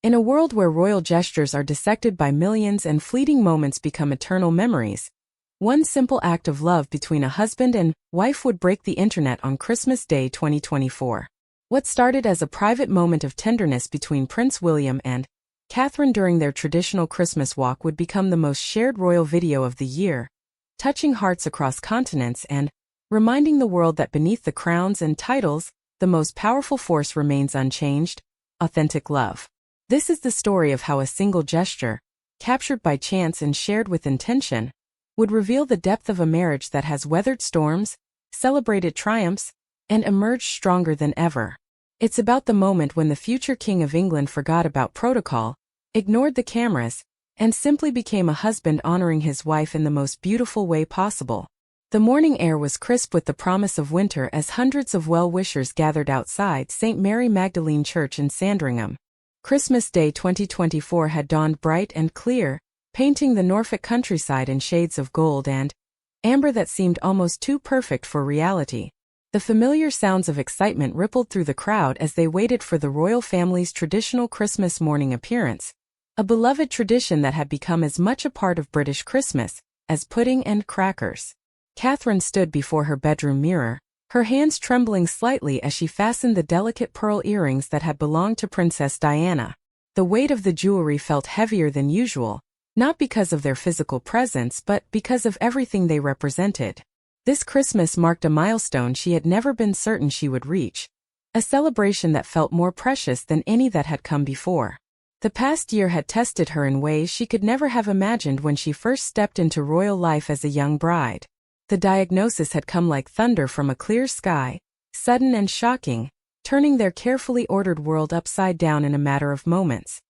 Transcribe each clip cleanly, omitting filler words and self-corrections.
In a world where royal gestures are dissected by millions and fleeting moments become eternal memories, one simple act of love between a husband and wife would break the internet on Christmas Day 2024. What started as a private moment of tenderness between Prince William and Catherine during their traditional Christmas walk would become the most shared royal video of the year, touching hearts across continents and reminding the world that beneath the crowns and titles, the most powerful force remains unchanged: authentic love. This is the story of how a single gesture, captured by chance and shared with intention, would reveal the depth of a marriage that has weathered storms, celebrated triumphs, and emerged stronger than ever. It's about the moment when the future King of England forgot about protocol, ignored the cameras, and simply became a husband honoring his wife in the most beautiful way possible. The morning air was crisp with the promise of winter as hundreds of well-wishers gathered outside St. Mary Magdalene Church in Sandringham. Christmas Day 2024 had dawned bright and clear, painting the Norfolk countryside in shades of gold and amber that seemed almost too perfect for reality. The familiar sounds of excitement rippled through the crowd as they waited for the royal family's traditional Christmas morning appearance, a beloved tradition that had become as much a part of British Christmas as pudding and crackers. Catherine stood before her bedroom mirror, her hands trembling slightly as she fastened the delicate pearl earrings that had belonged to Princess Diana. The weight of the jewelry felt heavier than usual, not because of their physical presence but because of everything they represented. This Christmas marked a milestone she had never been certain she would reach, a celebration that felt more precious than any that had come before. The past year had tested her in ways she could never have imagined when she first stepped into royal life as a young bride. The diagnosis had come like thunder from a clear sky, sudden and shocking, turning their carefully ordered world upside down in a matter of moments.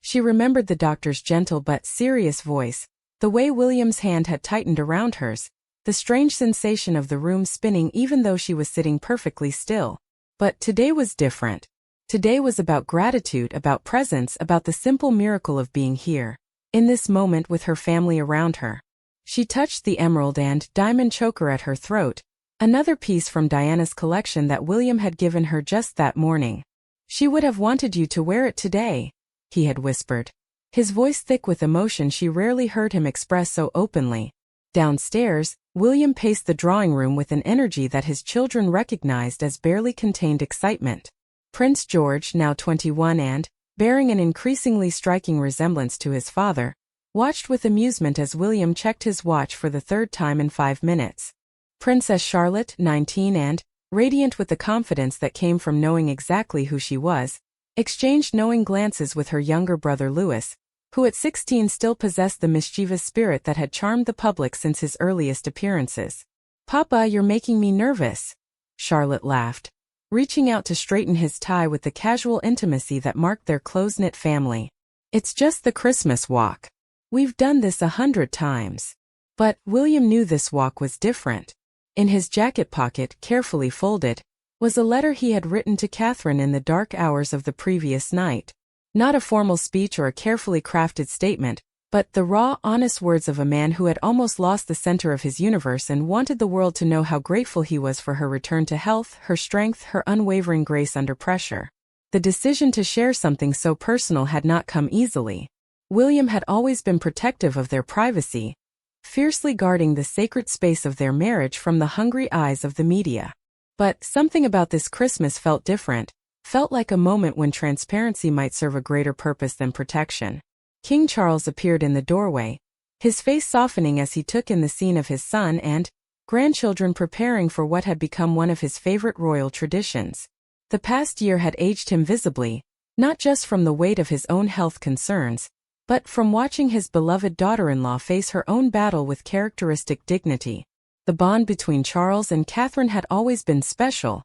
She remembered the doctor's gentle but serious voice, the way William's hand had tightened around hers, the strange sensation of the room spinning even though she was sitting perfectly still. But today was different. Today was about gratitude, about presence, about the simple miracle of being here, in this moment with her family around her. She touched the emerald and diamond choker at her throat, another piece from Diana's collection that William had given her just that morning. "She would have wanted you to wear it today," he had whispered, his voice thick with emotion she rarely heard him express so openly. Downstairs, William paced the drawing room with an energy that his children recognized as barely contained excitement. Prince George, now 21 and bearing an increasingly striking resemblance to his father, watched with amusement as William checked his watch for the third time in 5 minutes. Princess Charlotte, 19 and radiant with the confidence that came from knowing exactly who she was, exchanged knowing glances with her younger brother Louis, who at 16 still possessed the mischievous spirit that had charmed the public since his earliest appearances. "Papa, you're making me nervous," Charlotte laughed, reaching out to straighten his tie with the casual intimacy that marked their close-knit family. "It's just the Christmas walk. We've done this 100 times." But William knew this walk was different. In his jacket pocket, carefully folded, was a letter he had written to Catherine in the dark hours of the previous night. Not a formal speech or a carefully crafted statement, but the raw, honest words of a man who had almost lost the center of his universe and wanted the world to know how grateful he was for her return to health, her strength, her unwavering grace under pressure. The decision to share something so personal had not come easily. William had always been protective of their privacy, fiercely guarding the sacred space of their marriage from the hungry eyes of the media. But something about this Christmas felt different, felt like a moment when transparency might serve a greater purpose than protection. King Charles appeared in the doorway, his face softening as he took in the scene of his son and grandchildren preparing for what had become one of his favorite royal traditions. The past year had aged him visibly, not just from the weight of his own health concerns, but from watching his beloved daughter-in-law face her own battle with characteristic dignity. The bond between Charles and Catherine had always been special,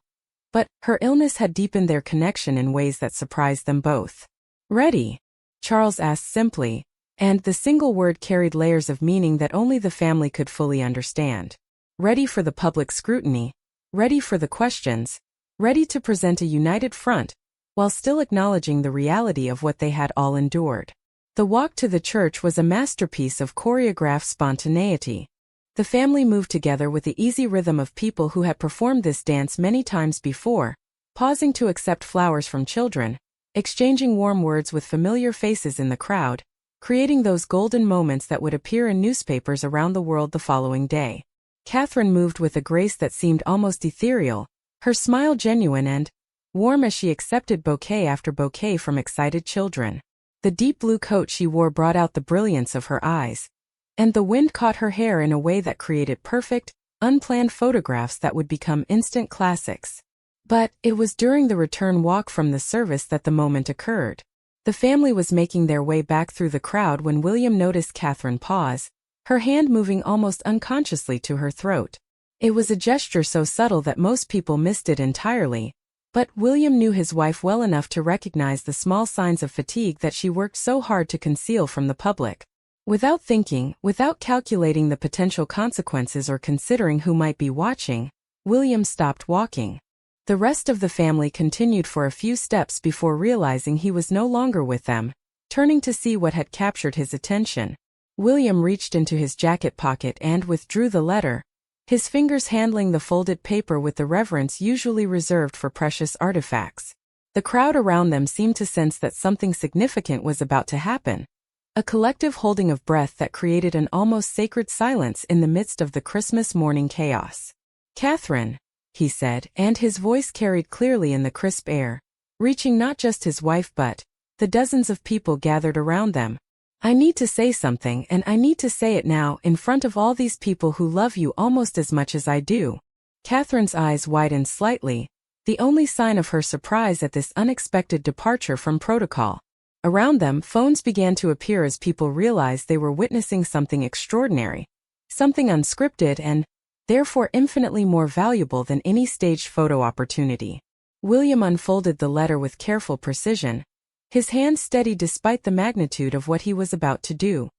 but her illness had deepened their connection in ways that surprised them both. "Ready?" Charles asked simply, and the single word carried layers of meaning that only the family could fully understand. Ready for the public scrutiny, ready for the questions, ready to present a united front, while still acknowledging the reality of what they had all endured. The walk to the church was a masterpiece of choreographed spontaneity. The family moved together with the easy rhythm of people who had performed this dance many times before, pausing to accept flowers from children, exchanging warm words with familiar faces in the crowd, creating those golden moments that would appear in newspapers around the world the following day. Catherine moved with a grace that seemed almost ethereal, her smile genuine and warm as she accepted bouquet after bouquet from excited children. The deep blue coat she wore brought out the brilliance of her eyes, and the wind caught her hair in a way that created perfect, unplanned photographs that would become instant classics. But it was during the return walk from the service that the moment occurred. The family was making their way back through the crowd when William noticed Catherine pause, her hand moving almost unconsciously to her throat. It was a gesture so subtle that most people missed it entirely, but William knew his wife well enough to recognize the small signs of fatigue that she worked so hard to conceal from the public. Without thinking, without calculating the potential consequences or considering who might be watching, William stopped walking. The rest of the family continued for a few steps before realizing he was no longer with them, turning to see what had captured his attention. William reached into his jacket pocket and withdrew the letter, his fingers handling the folded paper with the reverence usually reserved for precious artifacts. The crowd around them seemed to sense that something significant was about to happen, a collective holding of breath that created an almost sacred silence in the midst of the Christmas morning chaos. "Catherine," he said, and his voice carried clearly in the crisp air, reaching not just his wife but the dozens of people gathered around them. "I need to say something, and I need to say it now, in front of all these people who love you almost as much as I do." Catherine's eyes widened slightly, the only sign of her surprise at this unexpected departure from protocol. Around them, phones began to appear as people realized they were witnessing something extraordinary, something unscripted and, therefore infinitely more valuable than any staged photo opportunity. William unfolded the letter with careful precision, his hand steady despite the magnitude of what he was about to do.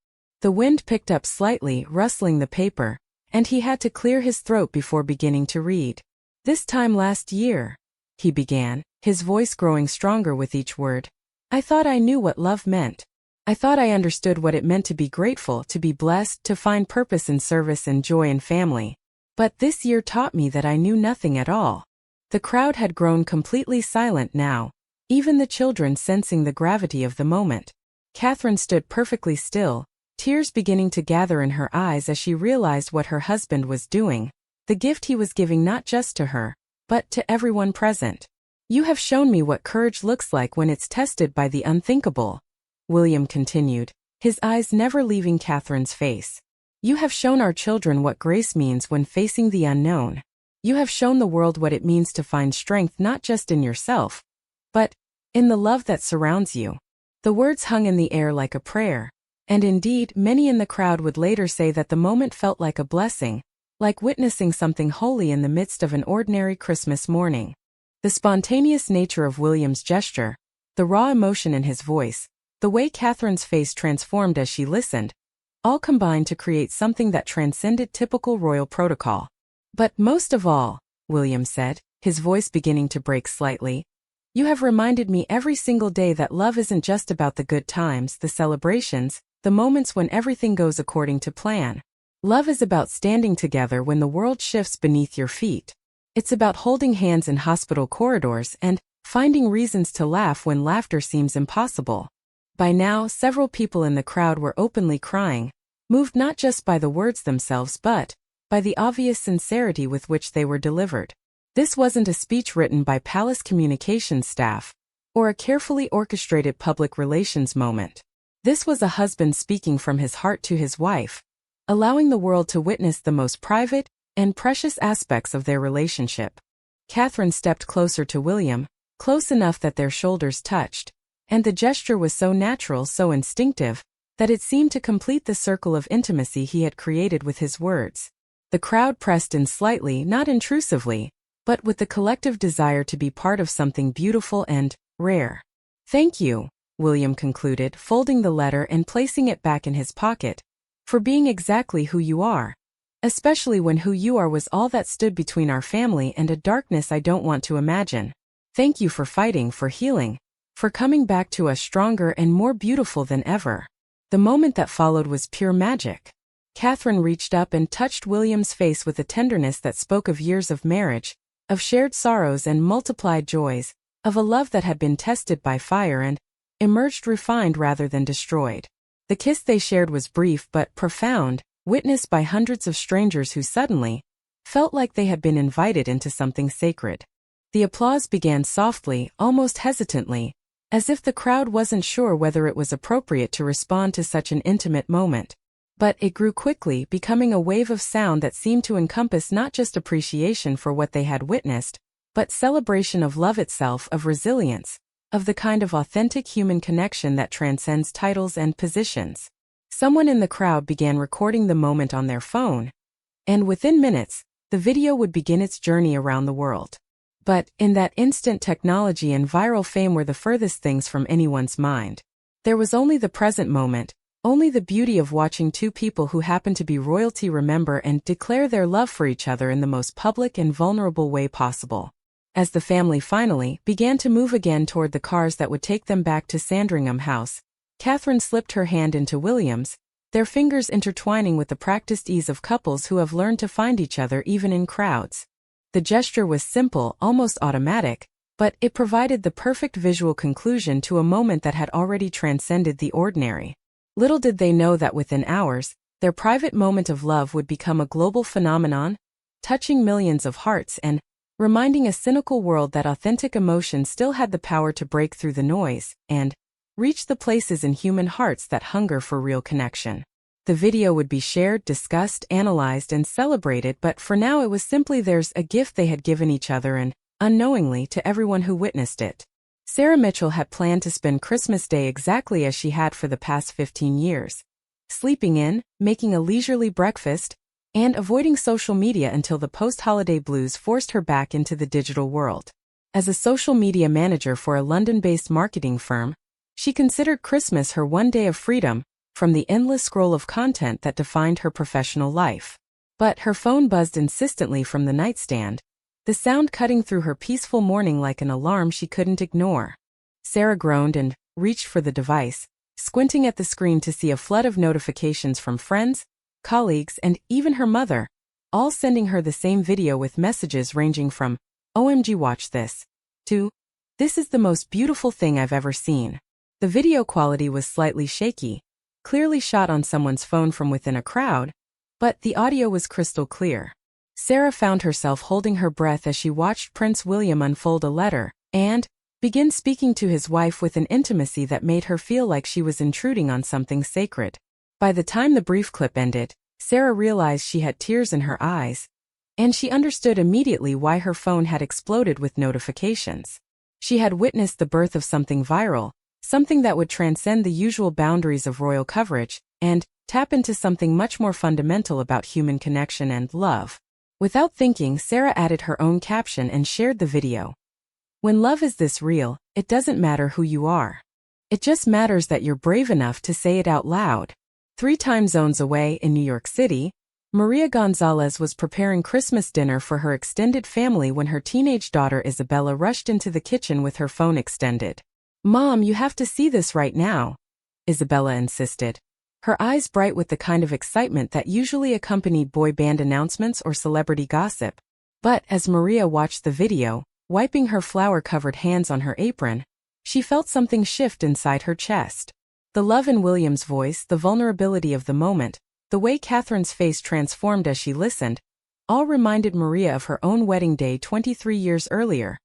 The wind picked up slightly, rustling the paper, and he had to clear his throat before beginning to read. "This time last year," he began, his voice growing stronger with each word, "I thought I knew what love meant. I thought I understood what it meant to be grateful, to be blessed, to find purpose in service and joy in family. But this year taught me that I knew nothing at all." The crowd had grown completely silent now, even the children sensing the gravity of the moment. Catherine stood perfectly still, tears beginning to gather in her eyes as she realized what her husband was doing, the gift he was giving not just to her, but to everyone present. "You have shown me what courage looks like when it's tested by the unthinkable," William continued, his eyes never leaving Catherine's face. "You have shown our children what grace means when facing the unknown. You have shown the world what it means to find strength not just in yourself, but in the love that surrounds you." The words hung in the air like a prayer, and indeed, many in the crowd would later say that the moment felt like a blessing, like witnessing something holy in the midst of an ordinary Christmas morning. The spontaneous nature of William's gesture, the raw emotion in his voice, the way Catherine's face transformed as she listened, all combined to create something that transcended typical royal protocol. "But most of all," William said, his voice beginning to break slightly, "you have reminded me every single day that love isn't just about the good times, the celebrations, the moments when everything goes according to plan. Love is about standing together when the world shifts beneath your feet. It's about holding hands in hospital corridors and finding reasons to laugh when laughter seems impossible." By now, several people in the crowd were openly crying, moved not just by the words themselves but by the obvious sincerity with which they were delivered. This wasn't a speech written by palace communications staff or a carefully orchestrated public relations moment. This was a husband speaking from his heart to his wife, allowing the world to witness the most private and precious aspects of their relationship. Catherine stepped closer to William, close enough that their shoulders touched, and the gesture was so natural, so instinctive, that it seemed to complete the circle of intimacy he had created with his words. The crowd pressed in slightly, not intrusively, but with the collective desire to be part of something beautiful and rare. "Thank you," William concluded, folding the letter and placing it back in his pocket, "for being exactly who you are. Especially when who you are was all that stood between our family and a darkness I don't want to imagine. Thank you for fighting, for healing, for coming back to us stronger and more beautiful than ever." The moment that followed was pure magic. Catherine reached up and touched William's face with a tenderness that spoke of years of marriage, of shared sorrows and multiplied joys, of a love that had been tested by fire and emerged refined rather than destroyed. The kiss they shared was brief but profound, witnessed by hundreds of strangers who suddenly felt like they had been invited into something sacred. The applause began softly, almost hesitantly, as if the crowd wasn't sure whether it was appropriate to respond to such an intimate moment. But it grew quickly, becoming a wave of sound that seemed to encompass not just appreciation for what they had witnessed, but celebration of love itself, of resilience, of the kind of authentic human connection that transcends titles and positions. Someone in the crowd began recording the moment on their phone, and within minutes, the video would begin its journey around the world. But in that instant, technology and viral fame were the furthest things from anyone's mind. There was only the present moment, only the beauty of watching two people who happen to be royalty remember and declare their love for each other in the most public and vulnerable way possible. As the family finally began to move again toward the cars that would take them back to Sandringham House, Catherine slipped her hand into William's, their fingers intertwining with the practiced ease of couples who have learned to find each other even in crowds. The gesture was simple, almost automatic, but it provided the perfect visual conclusion to a moment that had already transcended the ordinary. Little did they know that within hours, their private moment of love would become a global phenomenon, touching millions of hearts and reminding a cynical world that authentic emotion still had the power to break through the noise and reach the places in human hearts that hunger for real connection. The video would be shared, discussed, analyzed, and celebrated, but for now it was simply theirs, a gift they had given each other and, unknowingly, to everyone who witnessed it. Sarah Mitchell had planned to spend Christmas Day exactly as she had for the past 15 years. Sleeping in, making a leisurely breakfast, and avoiding social media until the post-holiday blues forced her back into the digital world. As a social media manager for a London-based marketing firm, she considered Christmas her one day of freedom from the endless scroll of content that defined her professional life. But her phone buzzed insistently from the nightstand, the sound cutting through her peaceful morning like an alarm she couldn't ignore. Sarah groaned and reached for the device, squinting at the screen to see a flood of notifications from friends, colleagues, and even her mother, all sending her the same video with messages ranging from, "OMG, watch this," to, "This is the most beautiful thing I've ever seen." The video quality was slightly shaky, clearly shot on someone's phone from within a crowd, but the audio was crystal clear. Sarah found herself holding her breath as she watched Prince William unfold a letter and begin speaking to his wife with an intimacy that made her feel like she was intruding on something sacred. By the time the brief clip ended, Sarah realized she had tears in her eyes, and she understood immediately why her phone had exploded with notifications. She had witnessed the birth of something viral, something that would transcend the usual boundaries of royal coverage, and tap into something much more fundamental about human connection and love. Without thinking, Sarah added her own caption and shared the video. "When love is this real, it doesn't matter who you are. It just matters that you're brave enough to say it out loud." 3 time zones away in New York City, Maria Gonzalez was preparing Christmas dinner for her extended family when her teenage daughter Isabella rushed into the kitchen with her phone extended. "Mom, you have to see this right now," Isabella insisted, her eyes bright with the kind of excitement that usually accompanied boy band announcements or celebrity gossip. But as Maria watched the video, wiping her flour-covered hands on her apron, she felt something shift inside her chest. The love in William's voice, the vulnerability of the moment, the way Catherine's face transformed as she listened, all reminded Maria of her own wedding day 23 years earlier,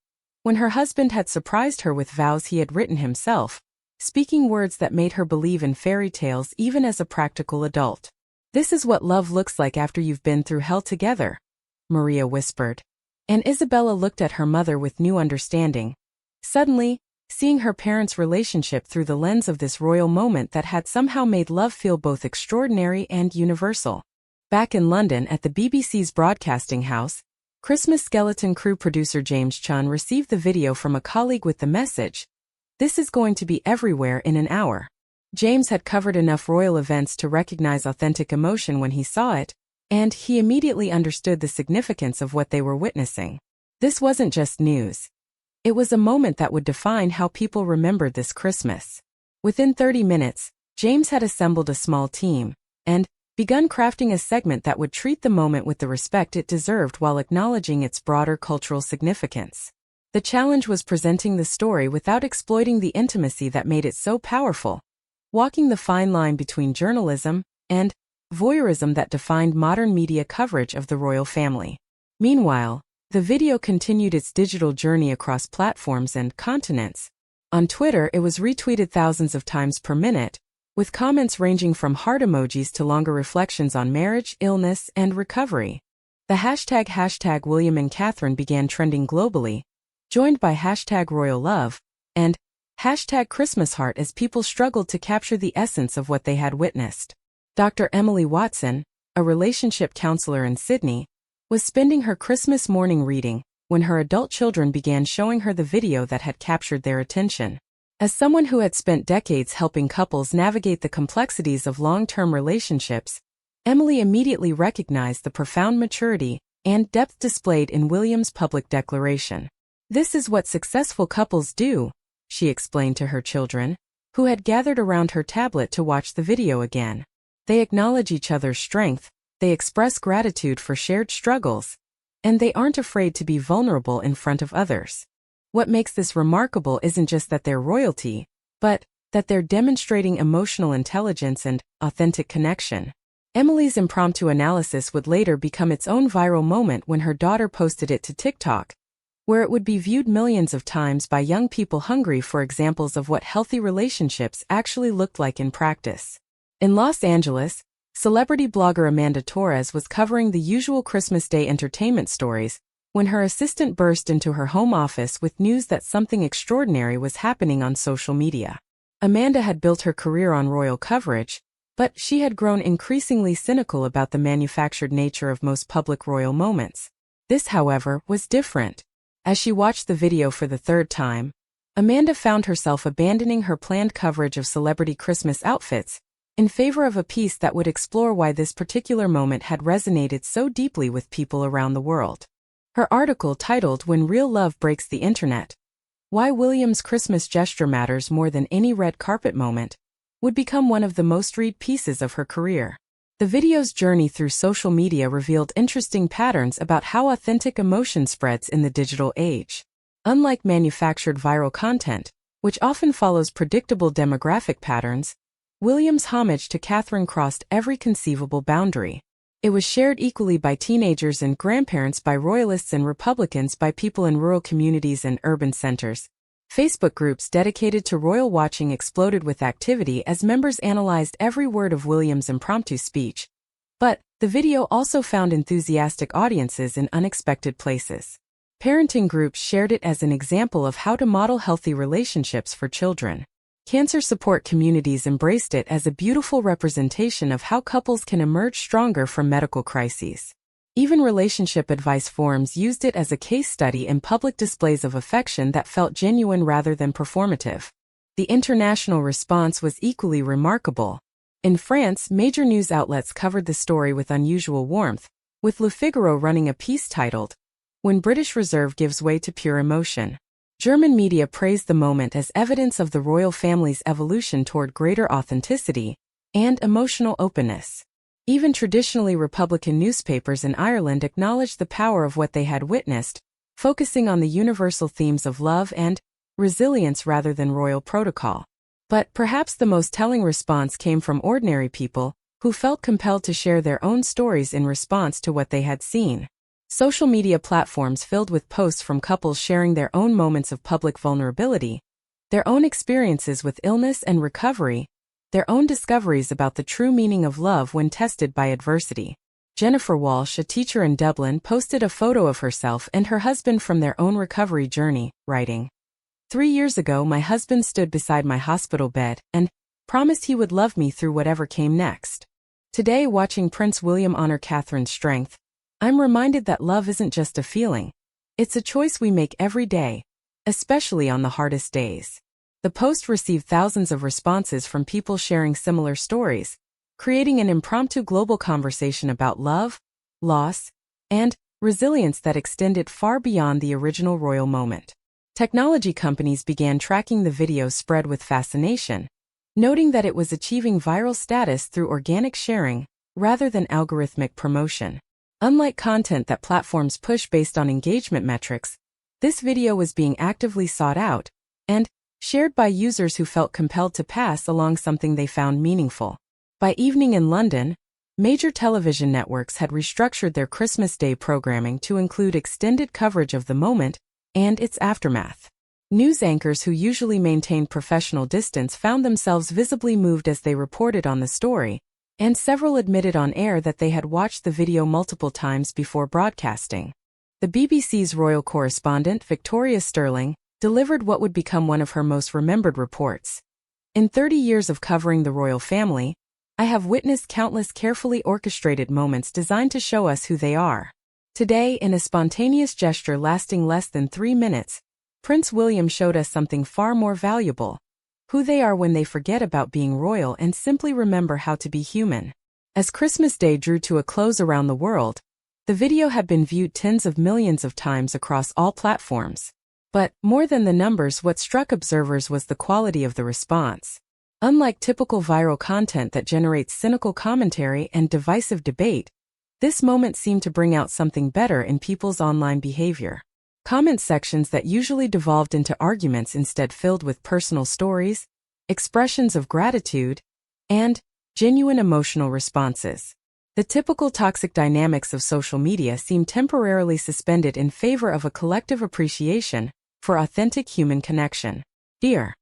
when her husband had surprised her with vows he had written himself, speaking words that made her believe in fairy tales even as a practical adult. "This is what love looks like after you've been through hell together," Maria whispered. And Isabella looked at her mother with new understanding, suddenly seeing her parents' relationship through the lens of this royal moment that had somehow made love feel both extraordinary and universal. Back in London at the BBC's Broadcasting House, Christmas Skeleton Crew producer James Chun received the video from a colleague with the message, "This is going to be everywhere in an hour." James had covered enough royal events to recognize authentic emotion when he saw it, and he immediately understood the significance of what they were witnessing. This wasn't just news. It was a moment that would define how people remembered this Christmas. Within 30 minutes, James had assembled a small team and begun crafting a segment that would treat the moment with the respect it deserved while acknowledging its broader cultural significance. The challenge was presenting the story without exploiting the intimacy that made it so powerful, walking the fine line between journalism and voyeurism that defined modern media coverage of the royal family. Meanwhile, the video continued its digital journey across platforms and continents. On Twitter, it was retweeted thousands of times per minute, with comments ranging from heart emojis to longer reflections on marriage, illness, and recovery. The hashtag William and Catherine began trending globally, joined by hashtag royal love and hashtag Christmas heart as people struggled to capture the essence of what they had witnessed. Dr. Emily Watson, a relationship counselor in Sydney, was spending her Christmas morning reading when her adult children began showing her the video that had captured their attention. As someone who had spent decades helping couples navigate the complexities of long-term relationships, Emily immediately recognized the profound maturity and depth displayed in William's public declaration. "This is what successful couples do," she explained to her children, who had gathered around her tablet to watch the video again. "They acknowledge each other's strength, they express gratitude for shared struggles, and they aren't afraid to be vulnerable in front of others. What makes this remarkable isn't just that they're royalty, but that they're demonstrating emotional intelligence and authentic connection." Emily's impromptu analysis would later become its own viral moment when her daughter posted it to TikTok, where it would be viewed millions of times by young people hungry for examples of what healthy relationships actually looked like in practice. In Los Angeles, celebrity blogger Amanda Torres was covering the usual Christmas Day entertainment stories when her assistant burst into her home office with news that something extraordinary was happening on social media. Amanda had built her career on royal coverage, but she had grown increasingly cynical about the manufactured nature of most public royal moments. This, however, was different. As she watched the video for the third time, Amanda found herself abandoning her planned coverage of celebrity Christmas outfits in favor of a piece that would explore why this particular moment had resonated so deeply with people around the world. Her article, titled "When Real Love Breaks the Internet: Why William's Christmas Gesture Matters More Than Any Red Carpet Moment," would become one of the most read pieces of her career. The video's journey through social media revealed interesting patterns about how authentic emotion spreads in the digital age. Unlike manufactured viral content, which often follows predictable demographic patterns, William's homage to Catherine crossed every conceivable boundary. It was shared equally by teenagers and grandparents, by royalists and Republicans, by people in rural communities and urban centers. Facebook groups dedicated to royal watching exploded with activity as members analyzed every word of William's impromptu speech. But the video also found enthusiastic audiences in unexpected places. Parenting groups shared it as an example of how to model healthy relationships for children. Cancer support communities embraced it as a beautiful representation of how couples can emerge stronger from medical crises. Even relationship advice forums used it as a case study in public displays of affection that felt genuine rather than performative. The international response was equally remarkable. In France, major news outlets covered the story with unusual warmth, with Le Figaro running a piece titled, "When British Reserve Gives Way to Pure Emotion." German media praised the moment as evidence of the royal family's evolution toward greater authenticity and emotional openness. Even traditionally Republican newspapers in Ireland acknowledged the power of what they had witnessed, focusing on the universal themes of love and resilience rather than royal protocol. But perhaps the most telling response came from ordinary people who felt compelled to share their own stories in response to what they had seen. Social media platforms filled with posts from couples sharing their own moments of public vulnerability, their own experiences with illness and recovery, their own discoveries about the true meaning of love when tested by adversity. Jennifer Walsh, a teacher in Dublin, posted a photo of herself and her husband from their own recovery journey, writing, "3 years ago, my husband stood beside my hospital bed and promised he would love me through whatever came next. Today, watching Prince William honor Catherine's strength, I'm reminded that love isn't just a feeling. It's a choice we make every day, especially on the hardest days." The post received thousands of responses from people sharing similar stories, creating an impromptu global conversation about love, loss, and resilience that extended far beyond the original royal moment. Technology companies began tracking the video's spread with fascination, noting that it was achieving viral status through organic sharing rather than algorithmic promotion. Unlike content that platforms push based on engagement metrics, This video was being actively sought out and shared by users who felt compelled to pass along something they found meaningful. By evening in London, major television networks had restructured their Christmas Day programming to include extended coverage of the moment and its aftermath. News anchors who usually maintained professional distance found themselves visibly moved as they reported on the story, and several admitted on air that they had watched the video multiple times before broadcasting. The BBC's royal correspondent, Victoria Sterling, delivered what would become one of her most remembered reports. In 30 years of covering the royal family, I have witnessed countless carefully orchestrated moments designed to show us who they are. Today, in a spontaneous gesture lasting less than 3 minutes, Prince William showed us something far more valuable: who they are when they forget about being royal and simply remember how to be human. As Christmas Day drew to a close around the world, the video had been viewed tens of millions of times across all platforms. But, more than the numbers, what struck observers was the quality of the response. Unlike typical viral content that generates cynical commentary and divisive debate, this moment seemed to bring out something better in people's online behavior. Comment sections that usually devolved into arguments instead filled with personal stories, expressions of gratitude, and genuine emotional responses. The typical toxic dynamics of social media seemed temporarily suspended in favor of a collective appreciation for authentic human connection. Dear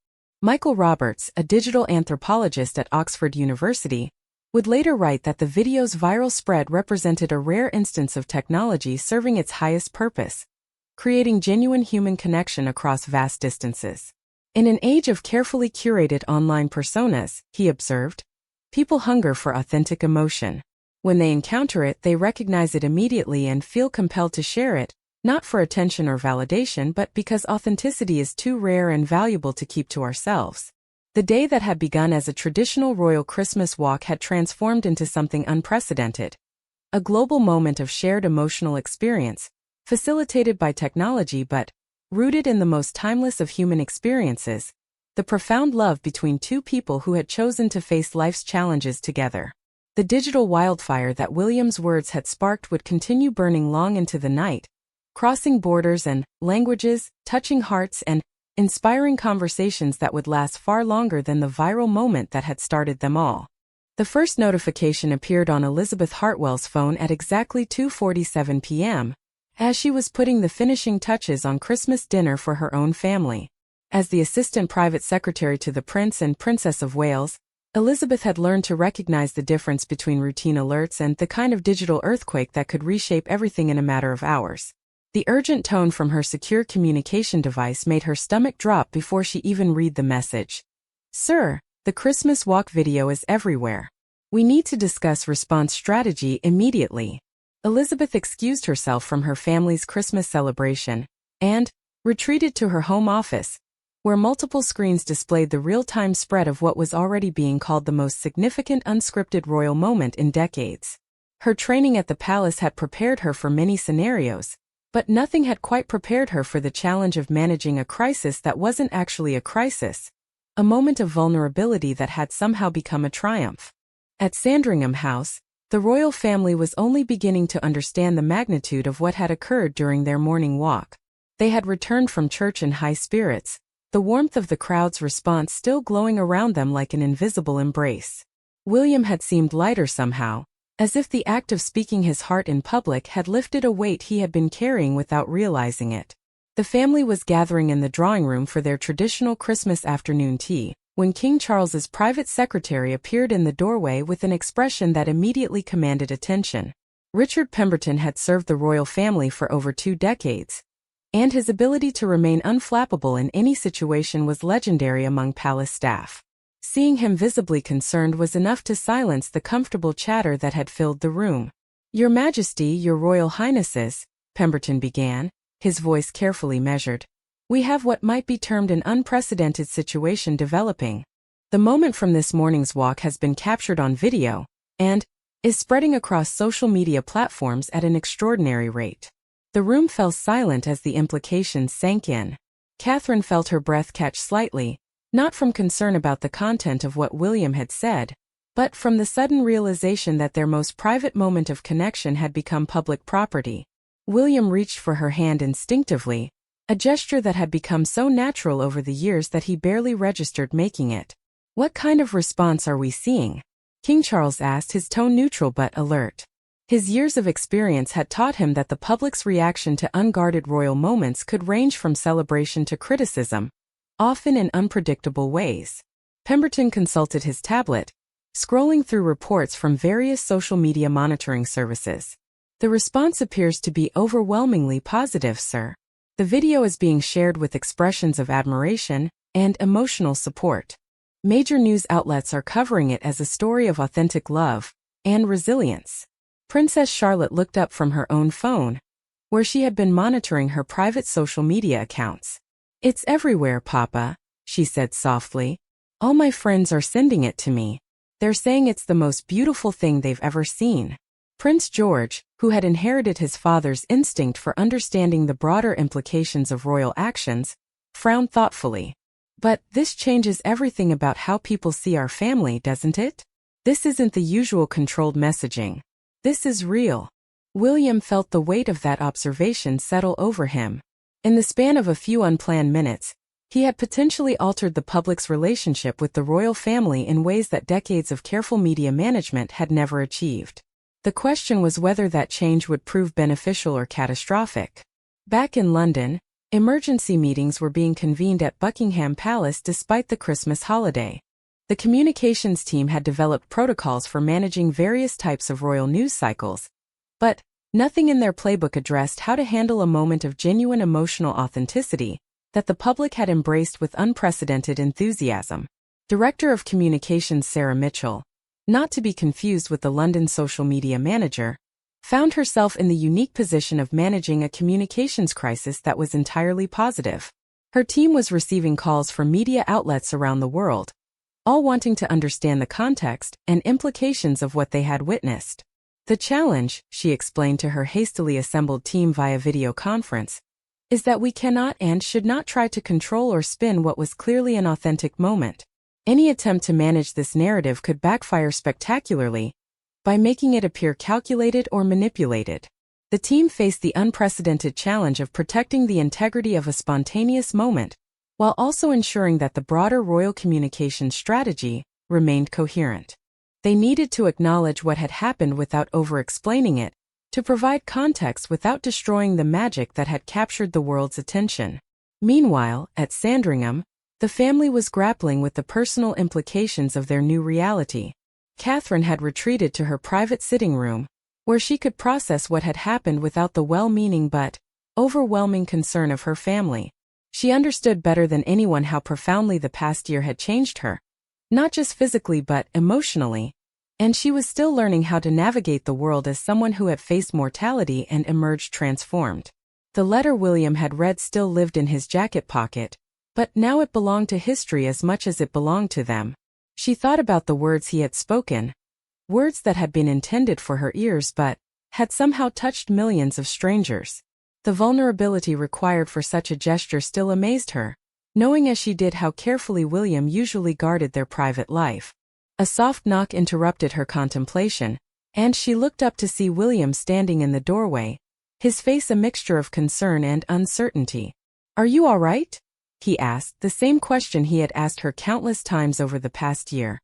Michael Roberts, a digital anthropologist at Oxford University, would later write that the video's viral spread represented a rare instance of technology serving its highest purpose: creating genuine human connection across vast distances. In an age of carefully curated online personas, he observed, people hunger for authentic emotion. When they encounter it, they recognize it immediately and feel compelled to share it, not for attention or validation, but because authenticity is too rare and valuable to keep to ourselves. The day that had begun as a traditional royal Christmas walk had transformed into something unprecedented. A global moment of shared emotional experience, facilitated by technology but rooted in the most timeless of human experiences: the profound love between two people who had chosen to face life's challenges together. The digital wildfire that William's words had sparked would continue burning long into the night, crossing borders and languages, touching hearts, and inspiring conversations that would last far longer than the viral moment that had started them all. The first notification appeared on Elizabeth Hartwell's phone at exactly 2:47 p.m., as she was putting the finishing touches on Christmas dinner for her own family. As the assistant private secretary to the Prince and Princess of Wales, Elizabeth had learned to recognize the difference between routine alerts and the kind of digital earthquake that could reshape everything in a matter of hours. The urgent tone from her secure communication device made her stomach drop before she even read the message. "Sir, the Christmas walk video is everywhere. We need to discuss response strategy immediately." Elizabeth excused herself from her family's Christmas celebration and retreated to her home office, where multiple screens displayed the real-time spread of what was already being called the most significant unscripted royal moment in decades. Her training at the palace had prepared her for many scenarios, but nothing had quite prepared her for the challenge of managing a crisis that wasn't actually a crisis, a moment of vulnerability that had somehow become a triumph. At Sandringham House, the royal family was only beginning to understand the magnitude of what had occurred during their morning walk. They had returned from church in high spirits, the warmth of the crowd's response still glowing around them like an invisible embrace. William had seemed lighter somehow, as if the act of speaking his heart in public had lifted a weight he had been carrying without realizing it. The family was gathering in the drawing room for their traditional Christmas afternoon tea, when King Charles's private secretary appeared in the doorway with an expression that immediately commanded attention. Richard Pemberton had served the royal family for over 2 decades, and his ability to remain unflappable in any situation was legendary among palace staff. Seeing him visibly concerned was enough to silence the comfortable chatter that had filled the room. "Your Majesty, Your Royal Highnesses," Pemberton began, his voice carefully measured. "We have what might be termed an unprecedented situation developing. The moment from this morning's walk has been captured on video, and is spreading across social media platforms at an extraordinary rate." The room fell silent as the implications sank in. Catherine felt her breath catch slightly, not from concern about the content of what William had said, but from the sudden realization that their most private moment of connection had become public property. William reached for her hand instinctively, a gesture that had become so natural over the years that he barely registered making it. "What kind of response are we seeing?" King Charles asked, his tone neutral but alert. His years of experience had taught him that the public's reaction to unguarded royal moments could range from celebration to criticism, often in unpredictable ways. Pemberton consulted his tablet, scrolling through reports from various social media monitoring services. "The response appears to be overwhelmingly positive, sir. The video is being shared with expressions of admiration and emotional support. Major news outlets are covering it as a story of authentic love and resilience." Princess Charlotte looked up from her own phone, where she had been monitoring her private social media accounts. "It's everywhere, Papa," she said softly. "All my friends are sending it to me. They're saying it's the most beautiful thing they've ever seen." Prince George, who had inherited his father's instinct for understanding the broader implications of royal actions, frowned thoughtfully. "But this changes everything about how people see our family, doesn't it? This isn't the usual controlled messaging. This is real." William felt the weight of that observation settle over him. In the span of a few unplanned minutes, he had potentially altered the public's relationship with the royal family in ways that decades of careful media management had never achieved. The question was whether that change would prove beneficial or catastrophic. Back in London, emergency meetings were being convened at Buckingham Palace despite the Christmas holiday. The communications team had developed protocols for managing various types of royal news cycles, but nothing in their playbook addressed how to handle a moment of genuine emotional authenticity that the public had embraced with unprecedented enthusiasm. Director of Communications Sarah Mitchell, not to be confused with the London social media manager, found herself in the unique position of managing a communications crisis that was entirely positive. Her team was receiving calls from media outlets around the world, all wanting to understand the context and implications of what they had witnessed. "The challenge," she explained to her hastily assembled team via video conference, "is that we cannot and should not try to control or spin what was clearly an authentic moment. Any attempt to manage this narrative could backfire spectacularly by making it appear calculated or manipulated." The team faced the unprecedented challenge of protecting the integrity of a spontaneous moment, while also ensuring that the broader royal communications strategy remained coherent. They needed to acknowledge what had happened without over-explaining it, to provide context without destroying the magic that had captured the world's attention. Meanwhile, at Sandringham, the family was grappling with the personal implications of their new reality. Catherine had retreated to her private sitting room, where she could process what had happened without the well-meaning but overwhelming concern of her family. She understood better than anyone how profoundly the past year had changed her, not just physically but emotionally, and she was still learning how to navigate the world as someone who had faced mortality and emerged transformed. The letter William had read still lived in his jacket pocket, but now it belonged to history as much as it belonged to them. She thought about the words he had spoken, words that had been intended for her ears but had somehow touched millions of strangers. The vulnerability required for such a gesture still amazed her, knowing as she did how carefully William usually guarded their private life. A soft knock interrupted her contemplation, and she looked up to see William standing in the doorway, his face a mixture of concern and uncertainty. "Are you all right?" he asked, the same question he had asked her countless times over the past year,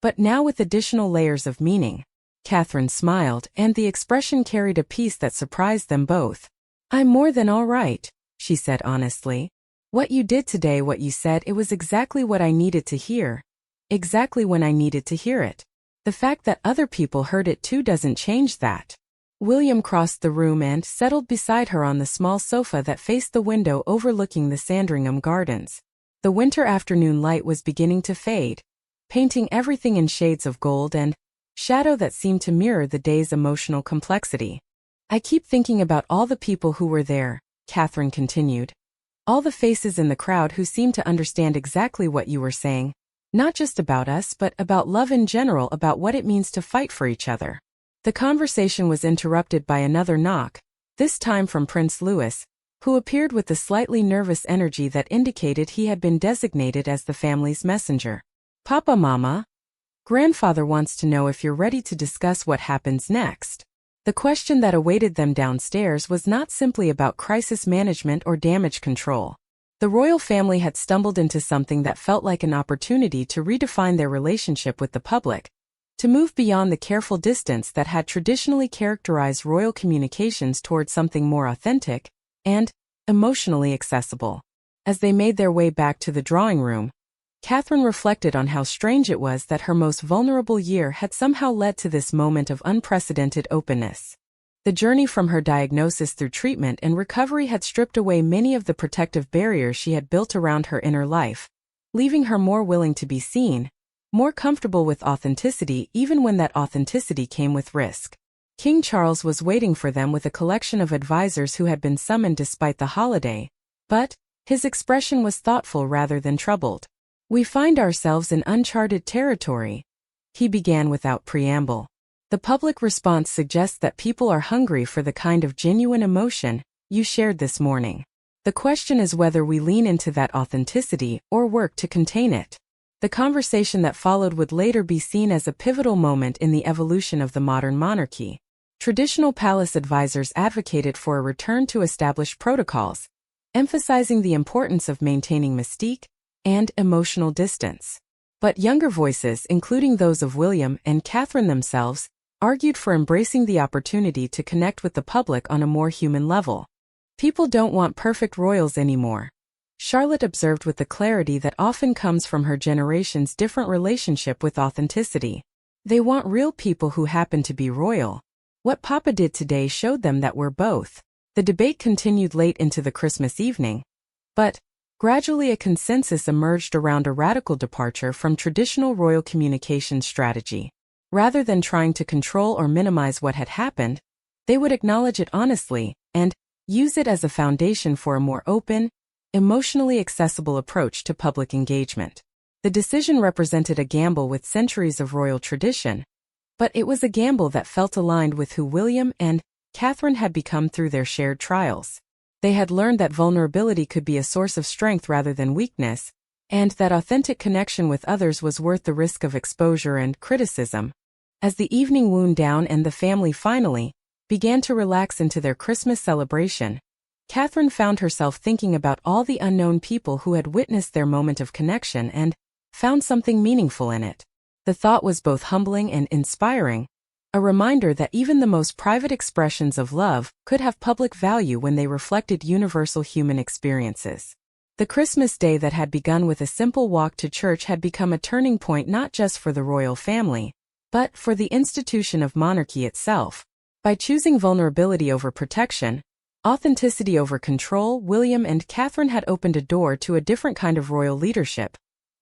but now with additional layers of meaning. Catherine smiled, and the expression carried a peace that surprised them both. "I'm more than all right," she said honestly. "What you did today, what you said, it was exactly what I needed to hear. Exactly when I needed to hear it. The fact that other people heard it too doesn't change that." William crossed the room and settled beside her on the small sofa that faced the window overlooking the Sandringham Gardens. The winter afternoon light was beginning to fade, painting everything in shades of gold and shadow that seemed to mirror the day's emotional complexity. "I keep thinking about all the people who were there," Catherine continued. "All the faces in the crowd who seemed to understand exactly what you were saying, not just about us but about love in general, about what it means to fight for each other." The conversation was interrupted by another knock, this time from Prince Louis, who appeared with the slightly nervous energy that indicated he had been designated as the family's messenger. "Papa, Mama, Grandfather wants to know if you're ready to discuss what happens next." The question that awaited them downstairs was not simply about crisis management or damage control. The royal family had stumbled into something that felt like an opportunity to redefine their relationship with the public, to move beyond the careful distance that had traditionally characterized royal communications toward something more authentic and emotionally accessible. As they made their way back to the drawing room, Catherine reflected on how strange it was that her most vulnerable year had somehow led to this moment of unprecedented openness. The journey from her diagnosis through treatment and recovery had stripped away many of the protective barriers she had built around her inner life, leaving her more willing to be seen, more comfortable with authenticity even when that authenticity came with risk. King Charles was waiting for them with a collection of advisors who had been summoned despite the holiday, but his expression was thoughtful rather than troubled. "We find ourselves in uncharted territory," he began without preamble. "The public response suggests that people are hungry for the kind of genuine emotion you shared this morning. The question is whether we lean into that authenticity or work to contain it." The conversation that followed would later be seen as a pivotal moment in the evolution of the modern monarchy. Traditional palace advisors advocated for a return to established protocols, emphasizing the importance of maintaining mystique and emotional distance. But younger voices, including those of William and Catherine themselves, argued for embracing the opportunity to connect with the public on a more human level. "People don't want perfect royals anymore," Charlotte observed with the clarity that often comes from her generation's different relationship with authenticity. "They want real people who happen to be royal. What Papa did today showed them that we're both." The debate continued late into the Christmas evening, but gradually a consensus emerged around a radical departure from traditional royal communication strategy. Rather than trying to control or minimize what had happened, they would acknowledge it honestly and use it as a foundation for a more open, emotionally accessible approach to public engagement. The decision represented a gamble with centuries of royal tradition, but it was a gamble that felt aligned with who William and Catherine had become through their shared trials. They had learned that vulnerability could be a source of strength rather than weakness, and that authentic connection with others was worth the risk of exposure and criticism. As the evening wound down and the family finally began to relax into their Christmas celebration, Catherine found herself thinking about all the unknown people who had witnessed their moment of connection and found something meaningful in it. The thought was both humbling and inspiring, a reminder that even the most private expressions of love could have public value when they reflected universal human experiences. The Christmas day that had begun with a simple walk to church had become a turning point not just for the royal family, but for the institution of monarchy itself. By choosing vulnerability over protection, authenticity over control, William and Catherine had opened a door to a different kind of royal leadership,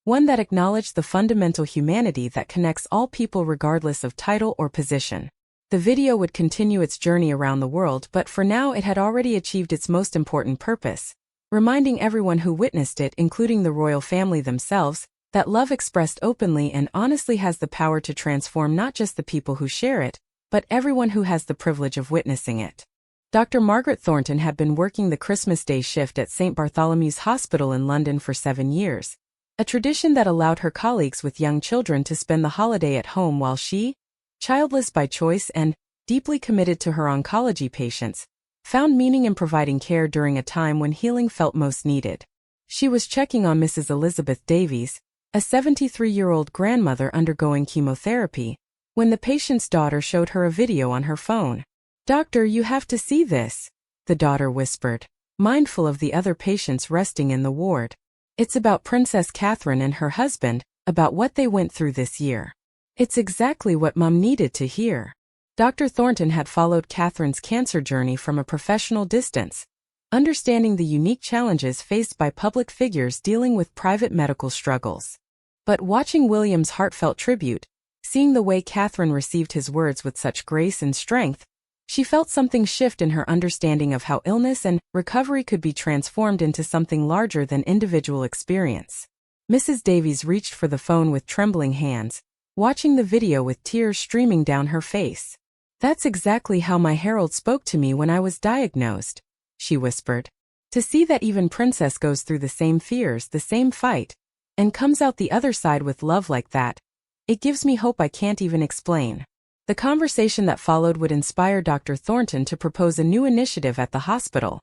one that acknowledged the fundamental humanity that connects all people regardless of title or position. The video would continue its journey around the world, but for now it had already achieved its most important purpose, reminding everyone who witnessed it, including the royal family themselves, that love expressed openly and honestly has the power to transform not just the people who share it, but everyone who has the privilege of witnessing it. Dr. Margaret Thornton had been working the Christmas Day shift at St. Bartholomew's Hospital in London for 7 years, a tradition that allowed her colleagues with young children to spend the holiday at home while she, childless by choice and deeply committed to her oncology patients, found meaning in providing care during a time when healing felt most needed. She was checking on Mrs. Elizabeth Davies, a 73-year-old grandmother undergoing chemotherapy, when the patient's daughter showed her a video on her phone. "Doctor, you have to see this," the daughter whispered, mindful of the other patients resting in the ward. "It's about Princess Catherine and her husband, about what they went through this year." "It's exactly what Mum needed to hear." Dr. Thornton had followed Catherine's cancer journey from a professional distance, understanding the unique challenges faced by public figures dealing with private medical struggles. But watching William's heartfelt tribute, seeing the way Catherine received his words with such grace and strength, she felt something shift in her understanding of how illness and recovery could be transformed into something larger than individual experience. Mrs. Davies reached for the phone with trembling hands, watching the video with tears streaming down her face. "That's exactly how my herald spoke to me when I was diagnosed," she whispered. "To see that even Princess goes through the same fears, the same fight, and comes out the other side with love like that, it gives me hope I can't even explain." The conversation that followed would inspire Dr. Thornton to propose a new initiative at the hospital,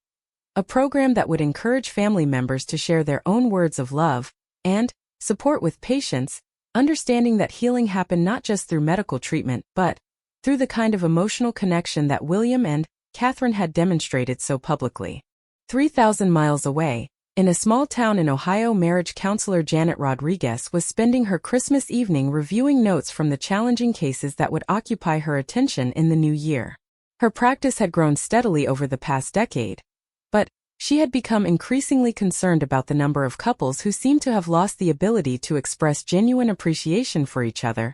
a program that would encourage family members to share their own words of love and support with patients, understanding that healing happened not just through medical treatment but through the kind of emotional connection that William and Catherine had demonstrated so publicly. 3,000 miles away, in a small town in Ohio, marriage counselor Janet Rodriguez was spending her Christmas evening reviewing notes from the challenging cases that would occupy her attention in the new year. Her practice had grown steadily over the past decade, but she had become increasingly concerned about the number of couples who seemed to have lost the ability to express genuine appreciation for each other,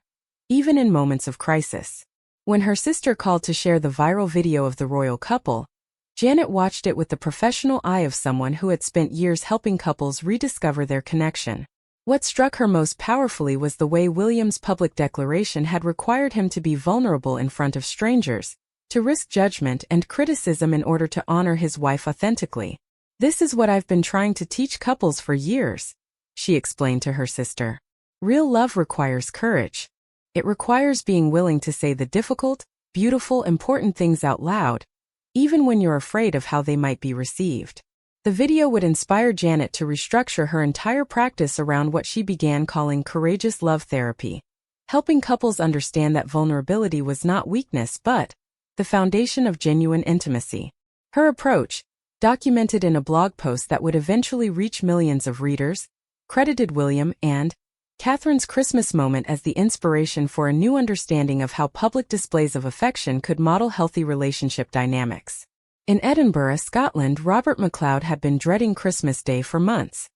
even in moments of crisis. When her sister called to share the viral video of the royal couple, Janet watched it with the professional eye of someone who had spent years helping couples rediscover their connection. What struck her most powerfully was the way William's public declaration had required him to be vulnerable in front of strangers, to risk judgment and criticism in order to honor his wife authentically. "This is what I've been trying to teach couples for years," she explained to her sister. "Real love requires courage. It requires being willing to say the difficult, beautiful, important things out loud, even when you're afraid of how they might be received." The video would inspire Janet to restructure her entire practice around what she began calling courageous love therapy, helping couples understand that vulnerability was not weakness but the foundation of genuine intimacy. Her approach, documented in a blog post that would eventually reach millions of readers, credited William and Catherine's Christmas moment as the inspiration for a new understanding of how public displays of affection could model healthy relationship dynamics. In Edinburgh, Scotland, Robert MacLeod had been dreading Christmas Day for months.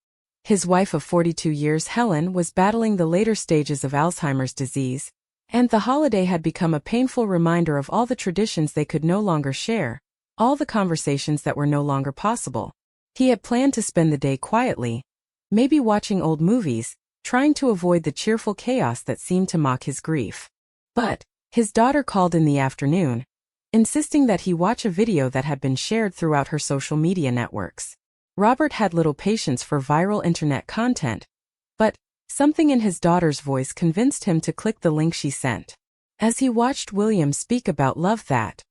His wife of 42 years, Helen, was battling the later stages of Alzheimer's disease, and the holiday had become a painful reminder of all the traditions they could no longer share, all the conversations that were no longer possible. He had planned to spend the day quietly, maybe watching old movies, trying to avoid the cheerful chaos that seemed to mock his grief. But his daughter called in the afternoon, insisting that he watch a video that had been shared throughout her social media networks. Robert had little patience for viral internet content, but something in his daughter's voice convinced him to click the link she sent. As he watched William speak about love that